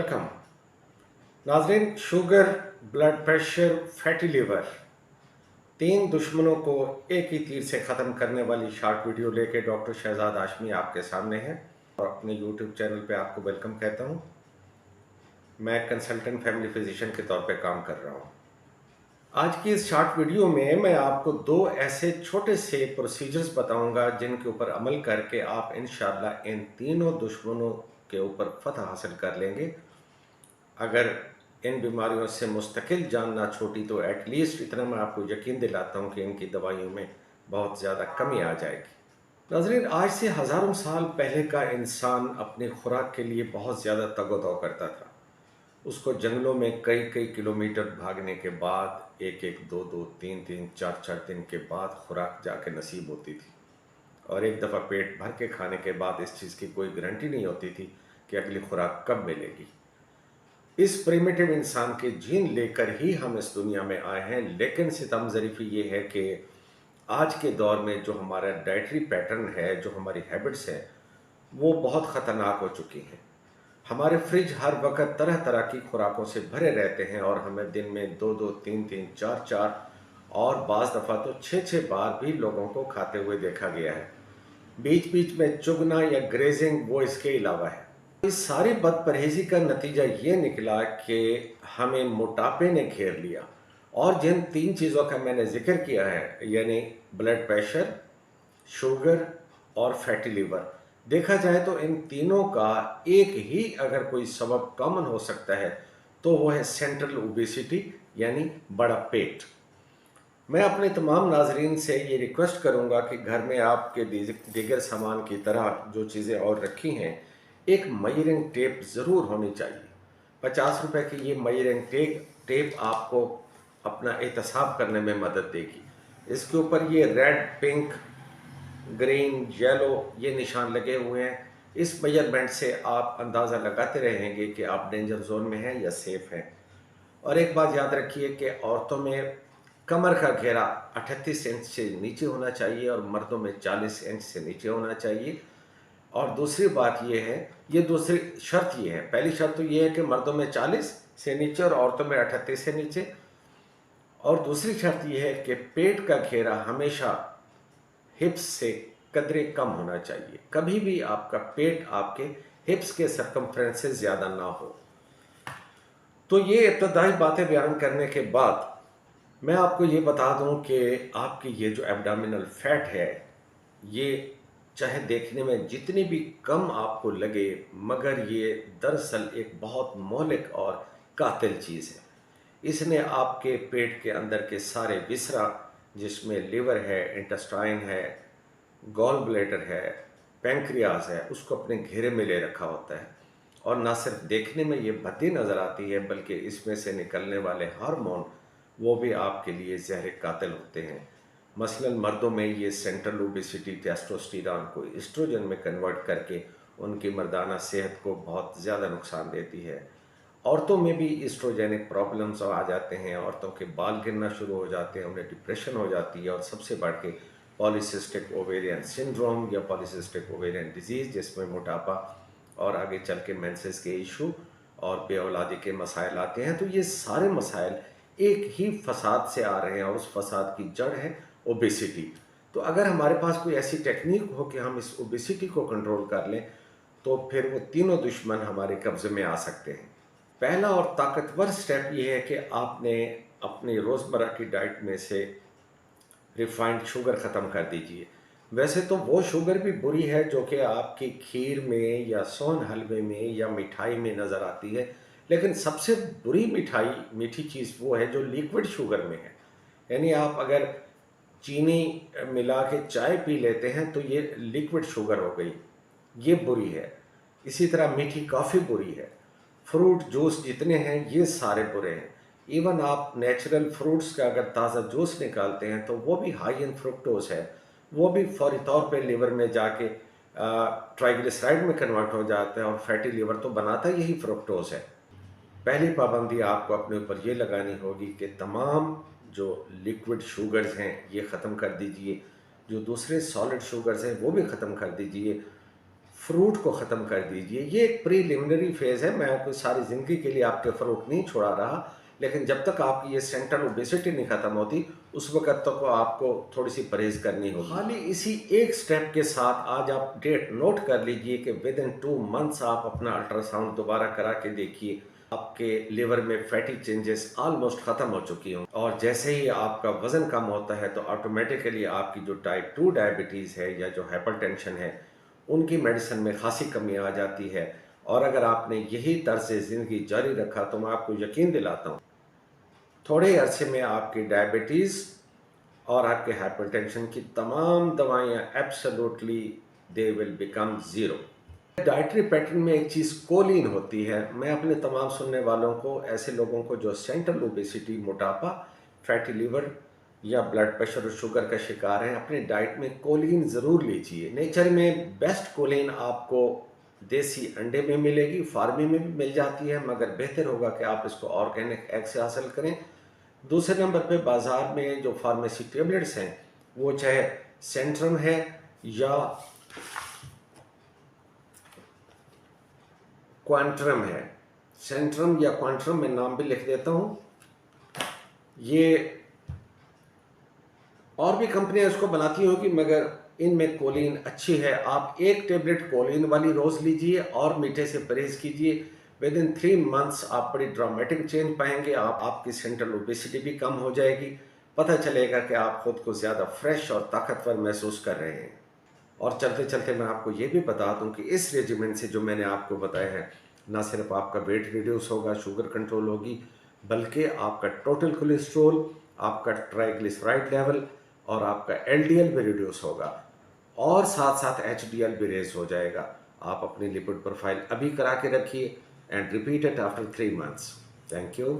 Welcome नाजरीन। Sugar, blood pressure, fatty liver, तीन दुश्मनों को एक ही तीर से ख़त्म करने वाली शॉर्ट वीडियो लेके डॉक्टर शहजाद हाशमी आपके सामने हैं और अपने यूट्यूब चैनल पे आपको वेलकम कहता हूँ। मैं कंसल्टेंट फैमिली फिजिशियन के तौर पे काम कर रहा हूँ। आज की इस शॉर्ट वीडियो में मैं आपको दो ऐसे छोटे से प्रोसीजर्स बताऊंगा जिनके ऊपर अमल करके आप इंशाल्लाह इन तीनों दुश्मनों के ऊपर फतह हासिल कर लेंगे। अगर इन बीमारियों से मुस्तकिल जान ना छूटी तो एटलीस्ट इतना मैं आपको यकीन दिलाता हूँ कि इनकी दवाइयों में बहुत ज़्यादा कमी आ जाएगी। नाज़रीन, आज से हज़ारों साल पहले का इंसान अपनी खुराक के लिए बहुत ज़्यादा तगोदौ करता था। उसको जंगलों में कई कई किलोमीटर भागने के बाद एक एक दो दो तीन तीन चार चार दिन के बाद खुराक जाके नसीब होती थी और एक दफ़ा पेट भर के खाने के बाद इस चीज़ की कोई गारंटी नहीं होती थी कि अगली खुराक कब मिलेगी। इस प्रिमिटिव इंसान के जीन लेकर ही हम इस दुनिया में आए हैं, लेकिन सितम ज़रीफ़ी ये है कि आज के दौर में जो हमारा डाइटरी पैटर्न है, जो हमारी हैबिट्स हैं, वो बहुत ख़तरनाक हो चुकी हैं। हमारे फ्रिज हर वक्त तरह तरह की खुराकों से भरे रहते हैं और हमें दिन में दो दो तीन तीन चार चार और बाज़ दफ़ा तो छः छः बार भी लोगों को खाते हुए देखा गया है। बीच बीच में चुगना या ग्रेजिंग वो इसके अलावा है। इस सारी बदपरहेजी का नतीजा ये निकला कि हमें मोटापे ने घेर लिया और जिन तीन चीज़ों का मैंने जिक्र किया है, यानी ब्लड प्रेशर, शुगर और फैटी लिवर, देखा जाए तो इन तीनों का एक ही अगर कोई सबब कॉमन हो सकता है तो वो है सेंट्रल ओबेसिटी, यानी बड़ा पेट। मैं अपने तमाम नाजरीन से ये रिक्वेस्ट करूँगा कि घर में आपके दीगर सामान की तरह जो चीज़ें और रखी हैं, एक मेजरिंग टेप ज़रूर होनी चाहिए। 50 रुपए की ये मेजरिंग टेप आपको अपना एहतसाब करने में मदद देगी। इसके ऊपर ये रेड, पिंक, ग्रीन, येलो ये निशान लगे हुए हैं। इस मेजरमेंट से आप अंदाज़ा लगाते रहेंगे कि आप डेंजर जोन में हैं या सेफ़ हैं। और एक बात याद रखिए कि औरतों में कमर का घेरा 38 इंच से नीचे होना चाहिए और मर्दों में 40 इंच से नीचे होना चाहिए। और दूसरी बात ये है, ये दूसरी शर्त ये है, पहली शर्त तो ये है कि मर्दों में 40 से नीचे और औरतों में 38 से नीचे। और दूसरी शर्त ये है कि पेट का घेरा हमेशा हिप्स से कदरे कम होना चाहिए। कभी भी आपका पेट आपके हिप्स के सरकमफ्रेंस से ज़्यादा ना हो। तो ये इब्तदाई बातें बयान करने के बाद मैं आपको ये बता दूं कि आपकी ये जो एब्डोमिनल फैट है, ये चाहे देखने में जितनी भी कम आपको लगे, मगर ये दरअसल एक बहुत मोहलिक और कातिल चीज़ है। इसने आपके पेट के अंदर के सारे विसरा, जिसमें लिवर है, इंटेस्टाइन है, गॉल ब्लैडर है, पैंक्रियाज है, उसको अपने घेरे में ले रखा होता है। और ना सिर्फ देखने में ये भद्दी नज़र आती है, बल्कि इसमें से निकलने वाले हार्मोन वो भी आपके लिए जहर कातिल होते हैं। मसलन मर्दों में ये सेंट्रल ओबेसिटी टेस्टोस्टेरोन को एस्ट्रोजन में कन्वर्ट करके उनकी मर्दाना सेहत को बहुत ज़्यादा नुकसान देती है। औरतों में भी एस्ट्रोजेनिक प्रॉब्लम्स आ जाते हैं, औरतों के बाल गिरना शुरू हो जाते हैं, उन्हें डिप्रेशन हो जाती है और सबसे बढ़ के पॉलीसिस्टिक ओवेरियन सिंड्रोम या पॉलीसिस्टिक ओवेरियन डिजीज़, जिसमें मोटापा और आगे चल के मेंसेस के इशू और बेऔलादी के मसाइल आते हैं। तो ये सारे मसाइल एक ही फसाद से आ रहे हैं और उस फसाद की जड़ है ओबेसिटी। तो अगर हमारे पास कोई ऐसी टेक्निक हो कि हम इस ओबेसिटी को कंट्रोल कर लें, तो फिर वो तीनों दुश्मन हमारे कब्जे में आ सकते हैं। पहला और ताकतवर स्टेप ये है कि आपने अपनी रोज़मर्रा की डाइट में से रिफाइंड शुगर ख़त्म कर दीजिए। वैसे तो वो शुगर भी बुरी है जो कि आपकी खीर में या सोन हलवे में या मिठाई में नज़र आती है, लेकिन सबसे बुरी मिठाई मीठी चीज़ वो है जो लिक्विड शुगर में है। यानी आप अगर चीनी मिला के चाय पी लेते हैं तो ये लिक्विड शुगर हो गई, ये बुरी है। इसी तरह मीठी कॉफ़ी बुरी है। फ्रूट जूस जितने हैं ये सारे बुरे हैं। इवन आप नेचुरल फ्रूट्स का अगर ताज़ा जूस निकालते हैं तो वो भी हाई इन फ्रुक्टोज है, वो भी फौरी तौर पे लिवर में जाके ट्राइग्लिसराइड में कन्वर्ट हो जाता है और फैटी लिवर तो बनाता यही फ्रुक्टोज है। पहली पाबंदी आपको अपने ऊपर ये लगानी होगी कि तमाम जो लिक्विड शुगर्स हैं ये ख़त्म कर दीजिए, जो दूसरे सॉलिड शुगर्स हैं वो भी ख़त्म कर दीजिए। फ्रूट को ख़त्म कर दीजिए। ये एक प्रीलिमिनरी फेज़ है, मैं आपको सारी ज़िंदगी के लिए आपके फ्रूट नहीं छुड़ा रहा, लेकिन जब तक आपकी ये सेंट्रल ओबेसिटी नहीं ख़त्म होती, उस वक़्त तक आपको थोड़ी-सी परहेज़ करनी होगी। खाली इसी एक स्टेप के साथ आज आप डेट नोट कर लीजिए कि विदिन 2 मंथ्स आप अपना अल्ट्रासाउंड दोबारा करा के देखिए, आपके लिवर में फैटी चेंजेस ऑलमोस्ट ख़त्म हो चुकी हों, और जैसे ही आपका वज़न कम होता है तो ऑटोमेटिकली आपकी जो टाइप 2 डायबिटीज़ है या जो हाइपरटेंशन है, उनकी मेडिसिन में खासी कमी आ जाती है। और अगर आपने यही तर्ज़ ज़िंदगी जारी रखा तो मैं आपको यकीन दिलाता हूँ, थोड़े अरसे में आपकी डायबिटीज़ और आपके हाइपरटेंशन की तमाम दवाइयाँ absolutely they will become zero. Dietary pattern में एक चीज़ कोलिन होती है। मैं अपने तमाम सुनने वालों को, ऐसे लोगों को जो सेंट्रल ओबेसिटी, मोटापा, फैटी लिवर या ब्लड प्रेशर और शुगर का शिकार हैं, अपनी डाइट में कोलिन ज़रूर लीजिए। नेचर में बेस्ट कोलिन आपको देसी अंडे में मिलेगी, फार्मी में भी मिल जाती है, मगर बेहतर होगा कि आप इसको ऑर्गेनिक एग से हासिल करें। दूसरे नंबर पे बाज़ार में जो फार्मेसी टेबलेट्स हैं, वो चाहे सेंट्रम है या क्वांट्रम है, सेंट्रम या क्वांट्रम मैं नाम भी लिख देता हूँ, ये और भी कंपनियां इसको बनाती होगी, मगर इनमें कोलिन अच्छी है। आप एक टेबलेट कोलिन वाली रोज़ लीजिए और मीठे से परहेज़ कीजिए। विद इन 3 मंथ्स आप बड़ी ड्रामेटिक चेंज पाएंगे। आपकी सेंट्रल ओबेसिटी भी कम हो जाएगी। पता चलेगा कि आप खुद को ज़्यादा फ्रेश और ताकतवर महसूस कर रहे हैं। और चलते चलते मैं आपको ये भी बता दूं कि इस रेजिमेंट से जो मैंने आपको बताया है, ना सिर्फ आपका वेट रिड्यूस होगा, शुगर कंट्रोल होगी, बल्कि आपका टोटल कोलेस्ट्रॉल, आपका ट्राइग्लिसराइड लेवल और आपका एलडीएल भी रिड्यूस होगा, और साथ साथ एचडीएल भी रेस हो जाएगा। आप अपनी लिपिड प्रोफाइल अभी करा के रखिए and repeat it after 3 months. Thank you.